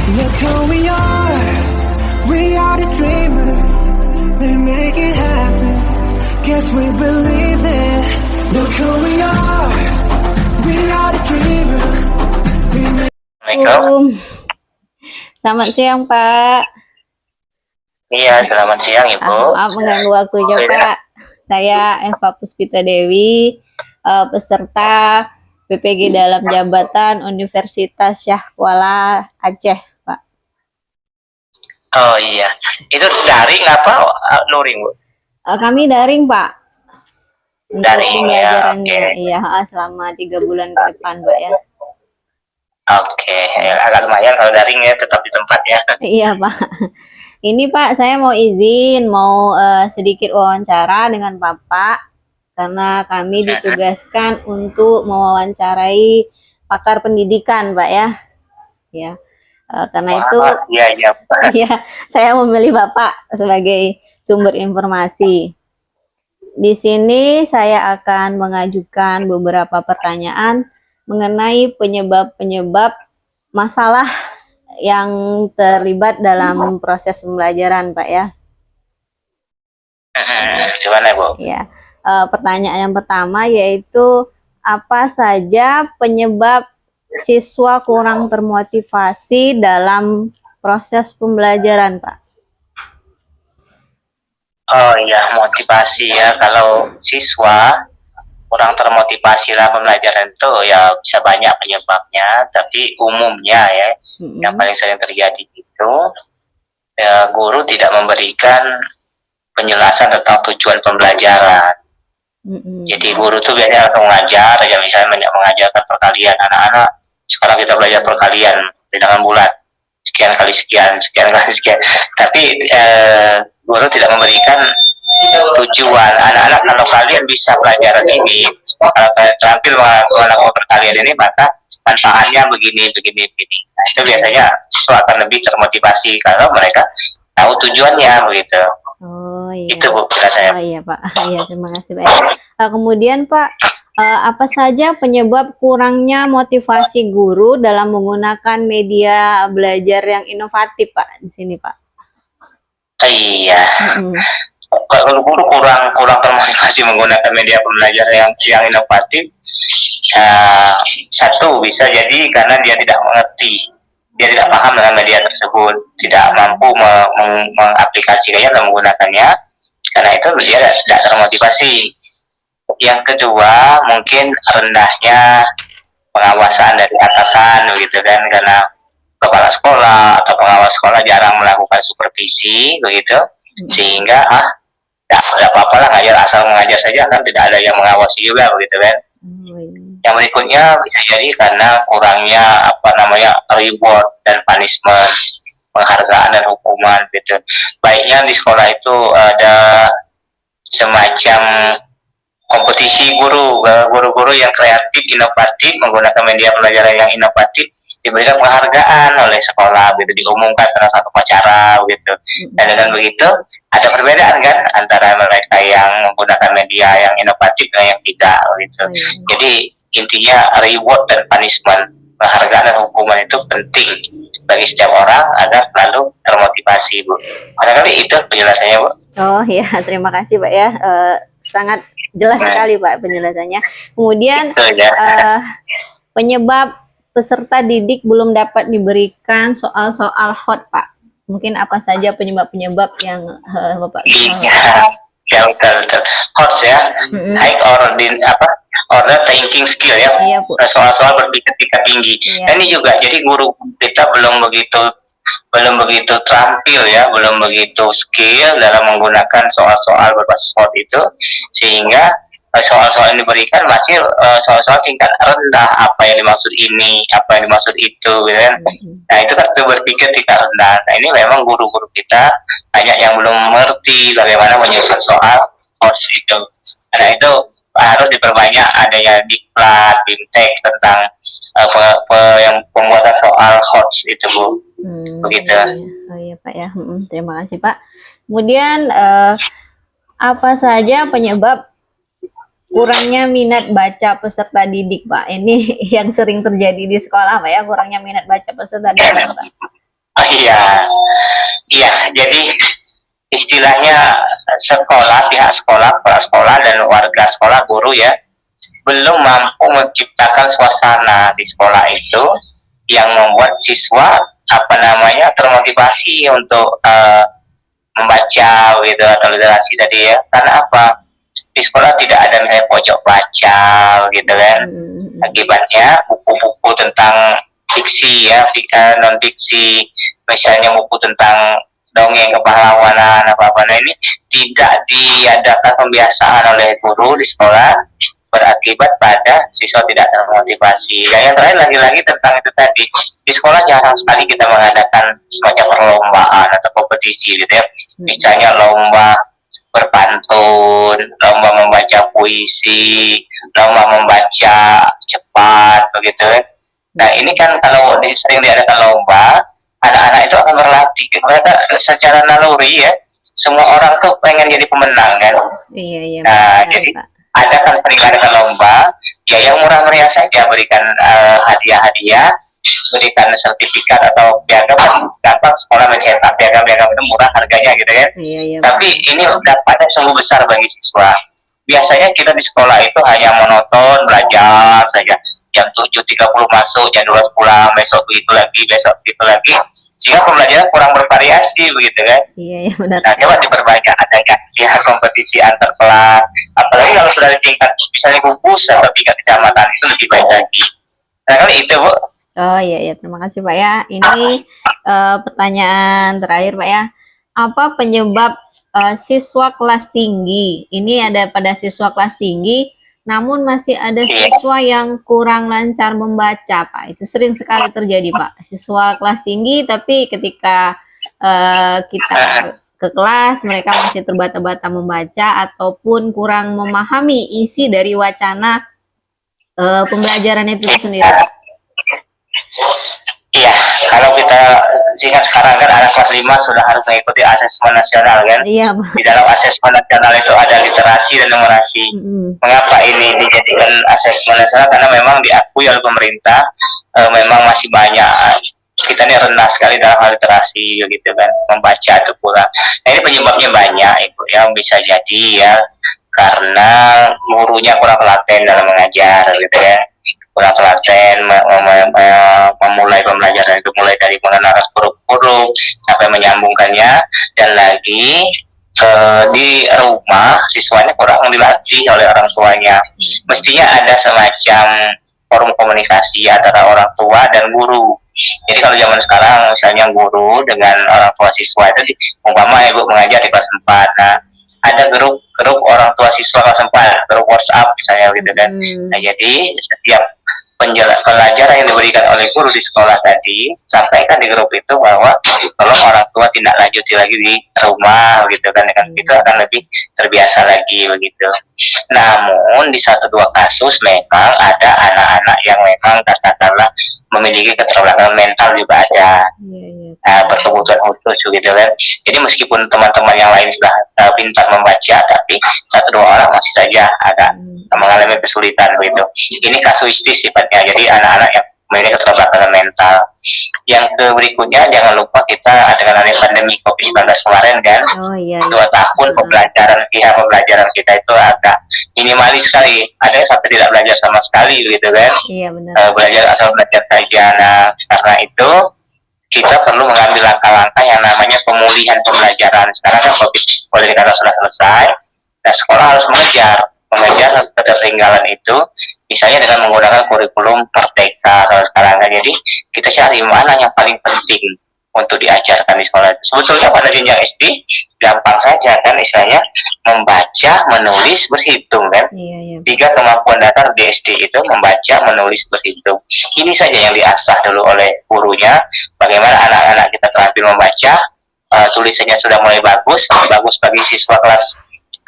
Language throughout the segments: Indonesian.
Look who we are the dreamers. We make it happen. Guess we believe it. Look who we are the dreamers. We make Assalamualaikum. Selamat siang, Pak. Iya, selamat siang Ibu. Maaf mengganggu waktunya, Pak. Saya Eva Puspita Dewi, peserta PPG dalam jabatan Universitas Syah Kuala Aceh, Pak. Oh iya, itu daring apa luring, Bu? Kami daring, Pak. Untuk Daring, pembelajarannya, ya, iya, selama 3 bulan ke depan, Pak ya. Oke, agak lumayan kalau daring ya, tetap di tempat ya. Iya, Pak. Ini Pak, saya mau izin, mau sedikit wawancara dengan Bapak, karena kami ditugaskan untuk mewawancarai pakar pendidikan, Pak ya. Ya, karena itu, Iya, Pak. ya, saya memilih Bapak sebagai sumber informasi. Di sini saya akan mengajukan beberapa pertanyaan mengenai penyebab-penyebab masalah yang terlibat dalam proses pembelajaran, Pak ya. Gimana, Bu? Ya, pertanyaan yang pertama yaitu apa saja penyebab siswa kurang termotivasi dalam proses pembelajaran, Pak? Oh iya, motivasi ya. Kalau siswa kurang termotivasi dalam pembelajaran itu ya bisa banyak penyebabnya, tapi umumnya ya, yang paling sering terjadi itu ya, guru tidak memberikan penjelasan tentang tujuan pembelajaran. Jadi guru tuh biasanya langsung mengajar, ya misalnya mengajarkan perkalian anak-anak. Sekarang kita belajar perkalian dengan bulat, sekian kali sekian, sekian kali sekian. Tapi guru tidak memberikan tujuan anak-anak. Kalau kalian bisa pelajaran ini, kalau kalian terampil melakukan perkalian ini, maka manfaatnya begini. Nah, itu biasanya siswa akan lebih termotivasi kalau mereka tahu tujuannya begitu. Oh iya. Itu Bu saya. Oh iya Pak. Iya, terima kasih Pak. Kemudian Pak, apa saja penyebab kurangnya motivasi guru dalam menggunakan media belajar yang inovatif Pak di sini Pak? Iya. Kalau guru kurang termotivasi menggunakan media pembelajaran yang inovatif, satu bisa jadi karena dia tidak mengerti, dia tidak paham dengan media tersebut, tidak mampu mengaplikasikannya dan menggunakannya, karena itu dia tidak termotivasi. Yang kedua mungkin rendahnya pengawasan dari atasan begitu kan, karena kepala sekolah atau pengawas sekolah jarang melakukan supervisi begitu, sehingga tidak apa-apa lah asal mengajar saja kan, tidak ada yang mengawasi juga begitu kan. Yang berikutnya bisa jadi karena kurangnya reward dan punishment, penghargaan dan hukuman gitu. Baiknya di sekolah itu ada semacam kompetisi guru-guru yang kreatif, inovatif, menggunakan media pelajaran yang inovatif, diberikan penghargaan oleh sekolah gitu, diumumkan pada satu acara gitu. Dan dengan begitu ada perbedaan kan antara mereka yang menggunakan media yang inovatif dan yang tidak gitu. Jadi intinya reward dan punishment, penghargaan dan hukuman itu penting bagi setiap orang agar selalu termotivasi, Bu. Barangkali itu penjelasannya, Bu. Oh iya, terima kasih Pak ya. Sangat jelas sekali Pak penjelasannya. Kemudian penyebab peserta didik belum dapat diberikan soal-soal hot Pak. Mungkin apa saja penyebab-penyebab yang Bapak ya betul. Hot ya, high order thinking skill ya, soal-soal berpikir tingkat tinggi. Dan ini juga jadi guru kita belum begitu terampil ya, belum begitu skill dalam menggunakan soal-soal berbasis hot itu, sehingga soal-soal yang diberikan masih soal-soal tingkat rendah, apa yang dimaksud ini, apa yang dimaksud itu gitu kan. Nah itu kan berpikir tingkat rendah. Nah ini memang guru-guru kita banyak yang belum mengerti bagaimana menyusun soal host itu. Nah itu harus diperbanyak adanya diklat, bimtek tentang pembuatan soal host itu Bu. Begitu. Oh iya Pak ya. Terima kasih Pak. Kemudian apa saja penyebab kurangnya minat baca peserta didik Pak? Ini yang sering terjadi di sekolah Pak ya, kurangnya minat baca peserta didik Pak. Oh, iya, iya. Jadi istilahnya sekolah, pihak sekolah, kepala sekolah dan warga sekolah, guru ya, belum mampu menciptakan suasana di sekolah itu yang membuat siswa apa namanya termotivasi untuk membaca gitu atau literasi tadi ya. Karena apa? Di sekolah tidak ada misalnya pojok baca gitu kan. Akibatnya buku-buku tentang fiksi ya, non fiksi, misalnya buku tentang dongeng kepahlawanan apa-apa, nah ini tidak diadakan pembiasaan oleh guru di sekolah, berakibat pada siswa tidak termotivasi. Dan yang terakhir lagi-lagi tentang itu tadi, di sekolah jarang sekali kita mengadakan semacam perlombaan atau kompetisi gitu ya, misalnya lomba berpantun, lomba membaca puisi, lomba membaca cepat begitu kan. Nah ini kan kalau sering diadakan lomba, anak-anak itu akan berlatih. Mereka secara naluri ya, semua orang tuh pengen jadi pemenang kan. Iya, Nah benar, jadi Pak. ada kan sering adakan lomba, ya yang murah meriah saja, berikan hadiah-hadiah, berikan sertifikat atau piagam. Gampang sekolah mencetak piagam-piagam itu murah harganya gitu kan. Iya, Tapi ini dampaknya sungguh besar bagi siswa. Biasanya kita di sekolah itu hanya monoton belajar saja. Jam 7.30 masuk, jam 12 pulang, besok begitu lagi, besok begitu lagi. Sehingga pembelajaran kurang bervariasi begitu kan. Iya, benar. Nah, coba diperbanyak adanya ya kompetisi antar kelas. Apalagi kalau sudah di tingkat misalnya gugus atau tingkat kecamatan itu lebih baik lagi. Nah, kali itu Bu. Oh iya, terima kasih Pak ya. Ini pertanyaan terakhir Pak ya. Apa penyebab siswa kelas tinggi? Ini ada pada siswa kelas tinggi, namun masih ada siswa yang kurang lancar membaca Pak. Itu sering sekali terjadi Pak. Siswa kelas tinggi tapi ketika kita ke kelas mereka masih terbata-bata membaca ataupun kurang memahami isi dari wacana pembelajaran itu sendiri Pak. Iya, kalau kita singkat sekarang kan anak kelas 5 sudah harus mengikuti asesmen nasional kan. Iya, Pak. Di dalam asesmen nasional itu ada literasi dan numerasi. Mengapa ini dijadikan asesmen nasional? Karena memang diakui oleh pemerintah memang masih banyak kita ini rendah sekali dalam hal literasi gitu kan, membaca itu kurang. Nah ini penyebabnya banyak Ibu ya, bisa jadi ya karena gurunya kurang telaten dalam mengajar gitu ya, kurang telaten memulai pembelajaran itu, mulai dari mengenal huruf-huruf sampai menyambungkannya, dan lagi di rumah siswanya kurang dilatih oleh orang tuanya. Mestinya ada semacam forum komunikasi antara orang tua dan guru. Jadi kalau zaman sekarang misalnya guru dengan orang tua siswa itu umpama ibu mengajar di kelas 4, nah ada grup orang tua siswa kelas 4, grup WhatsApp misalnya gitu kan. Nah jadi setiap pelajaran yang diberikan oleh guru di sekolah tadi sampaikan di grup itu bahwa tolong orang tua tidak lanjuti lagi di rumah gitu kan, itu akan lebih terbiasa lagi begitu. Namun di 1-2 kasus memang ada anak-anak yang memang katakanlah memiliki keterbelakangan mental juga ada, berkebutuhan khusus gitu kan. Jadi meskipun teman-teman yang lain sudah pintar membaca, tapi 1-2 orang masih saja agak mengalami kesulitan begitu. Ini kasuistis sifatnya, jadi anak-anak yang memiliki keterbelakangan mental. Yang berikutnya jangan lupa kita dengan adanya pandemi COVID-19 kemarin kan, 2 tahun pembelajaran kita itu agak minimalis sekali, ada yang sampai tidak belajar sama sekali gitu kan. Iya benar. Belajar asal belajar saja. Nah karena itu kita perlu mengambil langkah-langkah yang namanya pemulihan pembelajaran. Sekarang kan COVID boleh dikatakan sudah selesai, nah sekolah harus mengejar ketertinggalan itu, misalnya dengan menggunakan kurikulum Merdeka kalau sekarang kan. Jadi kita cari mana yang paling penting untuk diajarkan di sekolah. Sebetulnya pada jenjang SD gampang saja kan, istilahnya membaca, menulis, berhitung kan. 3 kemampuan dasar di SD itu membaca, menulis, berhitung. Ini saja yang diasah dulu oleh gurunya. Bagaimana anak-anak kita terampil membaca, tulisannya sudah mulai bagus bagi siswa kelas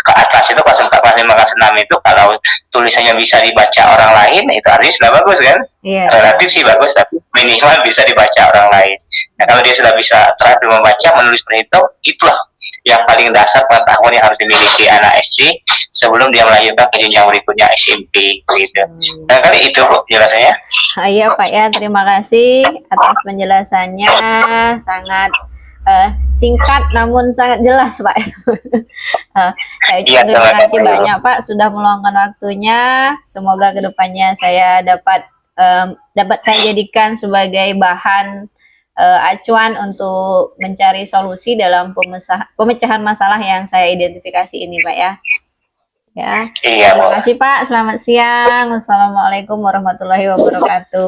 ke atas itu, kelas 4, kelas 5, kelas 6 itu kalau tulisannya bisa dibaca orang lain itu artinya sudah bagus kan. Relatif sih bagus, tapi minimal bisa dibaca orang lain. Nah kalau dia sudah bisa terampil membaca, menulis, berhitung, itulah yang paling dasar pengetahuan yang harus dimiliki anak SD sebelum dia melanjutkan ke jenjang berikutnya SMP gitu. Nah, kali itu Bu jelasannya. Iya Pak ya, terima kasih atas penjelasannya, sangat singkat namun sangat jelas Pak. Iya, Terima kasih banyak Pak sudah meluangkan waktunya. Semoga kedepannya saya dapat saya jadikan sebagai bahan acuan untuk mencari solusi dalam pemecahan masalah yang saya identifikasi ini Pak ya. Ya, Iya, terima Bu. kasih Pak. Selamat siang. Wassalamualaikum warahmatullahi wabarakatuh.